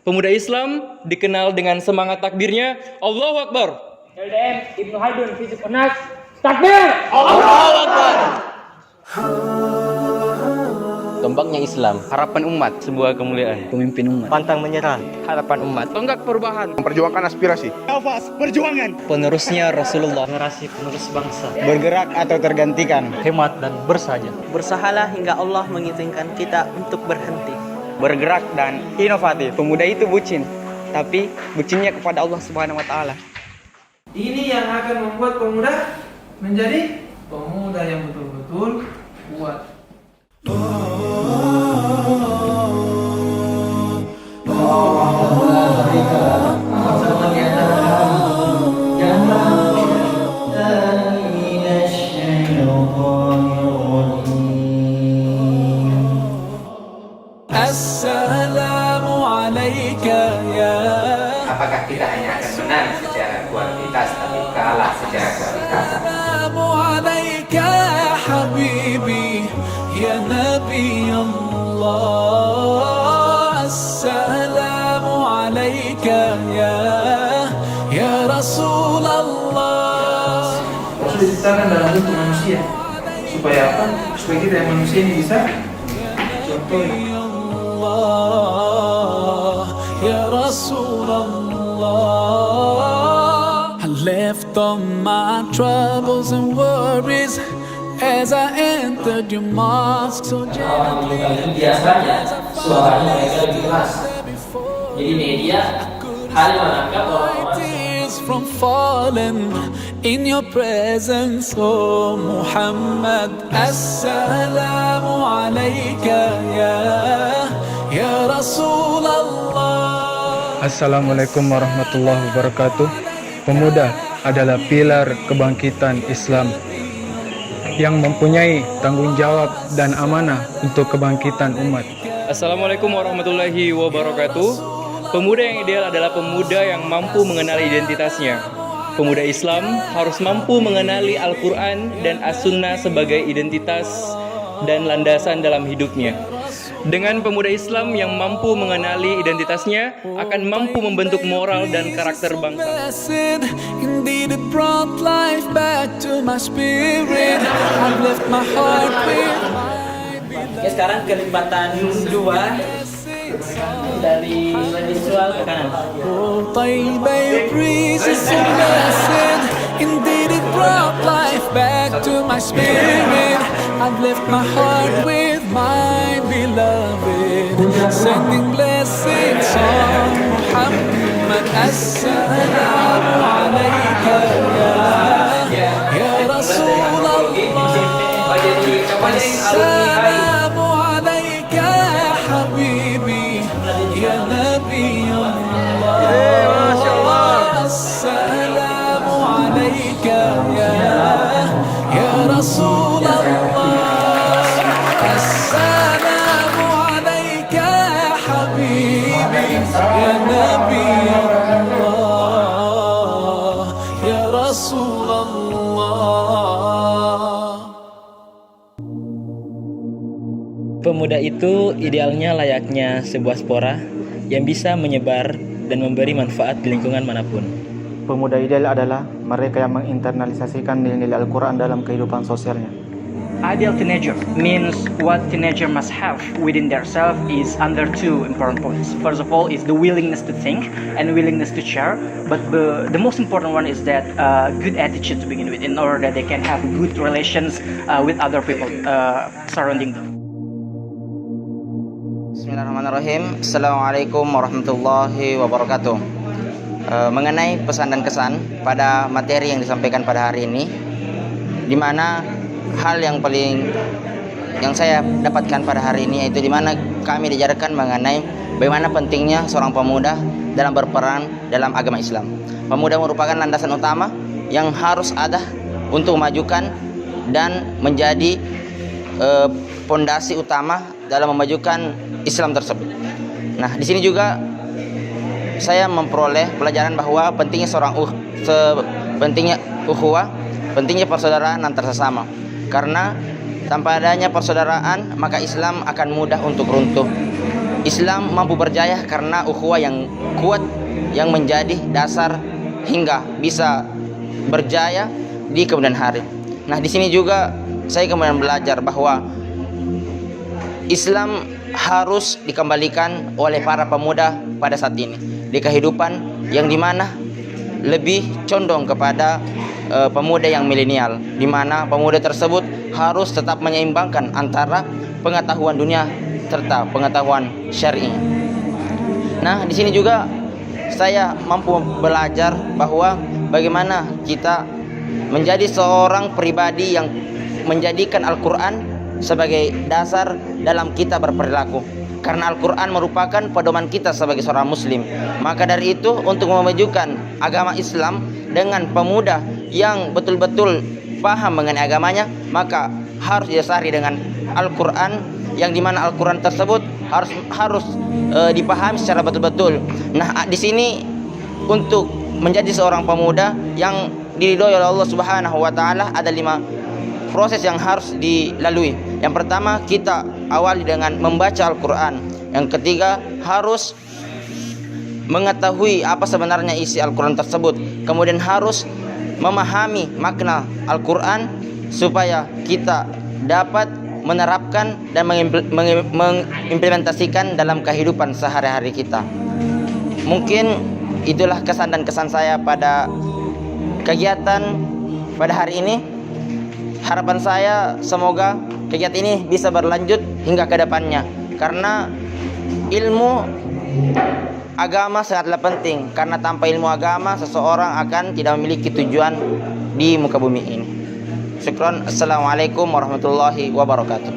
Pemuda Islam dikenal dengan semangat takbirnya Allahu Akbar. LDM Ibnu Haldun Fisik Unas. Takbir! Allahu Akbar. Tombaknya Islam, Harapan umat, sebuah kemuliaan. pemimpin umat. Pantang menyerah, harapan umat. Tonggak perubahan, memperjuangkan aspirasi. Nafas perjuangan. Penerusnya Rasulullah. Generasi penerus bangsa. Bergerak atau tergantikan. Hemat dan bersaja. Bersahalah hingga Allah mengizinkan kita untuk berhenti. Bergerak dan inovatif. Pemuda itu bucin, tapi bucinnya kepada Allah Subhanahu wa taala. Ini yang akan membuat pemuda menjadi pemuda yang betul-betul kuat. Apakah kita hanya akan menang secara kuantitas tapi kalah secara kualitas? Rasul diciptakan dalam bentuk manusia. Supaya apa? Supaya kita yang manusia ini bisa contoh. Ya Rasulullah, I left all my troubles and worries as I entered your mosque so gently. Biasanya suaranya mereka lebih keras. Jadi media hanya menangkap orang-orang from falling in your presence, oh Muhammad. Assalamu alayka ya Rasulullah. Assalamualaikum warahmatullahi wabarakatuh. Pemuda adalah pilar kebangkitan Islam yang mempunyai tanggung jawab dan amanah untuk kebangkitan umat. Assalamualaikum warahmatullahi wabarakatuh. Pemuda yang ideal adalah pemuda yang mampu mengenali identitasnya. Pemuda Islam harus mampu mengenali Al-Quran dan As-Sunnah sebagai identitas dan landasan dalam hidupnya. Dengan pemuda Islam yang mampu mengenali identitasnya akan mampu membentuk moral dan karakter bangsa. Oke, sekarang kelibatan dua dari visual ke kanan. Indeed it brought life back to my spirit. I've left my heart with my beloved, sending blessings on Muhammad. Assalamu alayka ya Rasulullah. Assalamu alayka ya Habibi ya Nabi Allah. Assalamu alayka ya Rasulullah. Assalamu alayka ya Habibi ya Nabi Allah ya Rasulullah. Pemuda itu idealnya layaknya sebuah spora yang bisa menyebar dan memberi manfaat di lingkungan manapun. Pemuda ideal adalah mereka yang menginternalisasikan nilai-nilai Al-Quran dalam kehidupan sosialnya. Ideal teenager means what teenager must have within themselves is under two important points. First of all is the willingness to think and willingness to share, but the most important one is that good attitude to begin with, in order that they can have good relations with other people surrounding them. Bismillahirrahmanirrahim. Assalamualaikum warahmatullahi wabarakatuh. Mengenai pesan dan kesan pada materi yang disampaikan pada hari ini, di mana hal yang saya dapatkan pada hari ini yaitu di mana kami diajarkan mengenai bagaimana pentingnya seorang pemuda dalam berperan dalam agama Islam. Pemuda merupakan landasan utama yang harus ada untuk memajukan dan menjadi pondasi utama dalam memajukan Islam tersebut. Nah, di sini juga saya memperoleh pelajaran bahwa pentingnya pentingnya ukhuwah, pentingnya persaudaraan antar sesama. Karena tanpa adanya persaudaraan, maka Islam akan mudah untuk runtuh. Islam mampu berjaya karena ukhuwah yang kuat yang menjadi dasar hingga bisa berjaya di kemudian hari. Nah, di sini juga saya kemudian belajar bahwa Islam harus dikembalikan oleh para pemuda pada saat ini di kehidupan yang dimana lebih condong kepada pemuda yang milenial, di mana pemuda tersebut harus tetap menyeimbangkan antara pengetahuan dunia serta pengetahuan syar'i. Nah, di sini juga saya mampu belajar bahwa bagaimana kita menjadi seorang pribadi yang menjadikan Al-Quran sebagai dasar dalam kita berperilaku. Karena Al-Quran merupakan pedoman kita sebagai seorang muslim. Maka dari itu, untuk memajukan agama Islam dengan pemuda yang betul-betul paham mengenai agamanya, maka harus didasari dengan Al-Quran, yang dimana Al-Quran tersebut harus dipahami secara betul-betul. Nah, di sini untuk menjadi seorang pemuda yang diridhoi oleh Allah Subhanahu wa taala ada 5 proses yang harus dilalui. Yang pertama, kita awali dengan membaca Al-Quran. Yang ketiga, harus mengetahui apa sebenarnya isi Al-Quran tersebut. Kemudian harus memahami makna Al-Quran supaya kita dapat menerapkan dan mengimplementasikan dalam kehidupan sehari-hari kita. Mungkin itulah kesan dan kesan saya pada kegiatan pada hari ini. Harapan saya semoga kegiatan ini bisa berlanjut hingga ke depannya, karena ilmu agama sangatlah penting, karena tanpa ilmu agama seseorang akan tidak memiliki tujuan di muka bumi ini. Syukron. Assalamualaikum warahmatullahi wabarakatuh.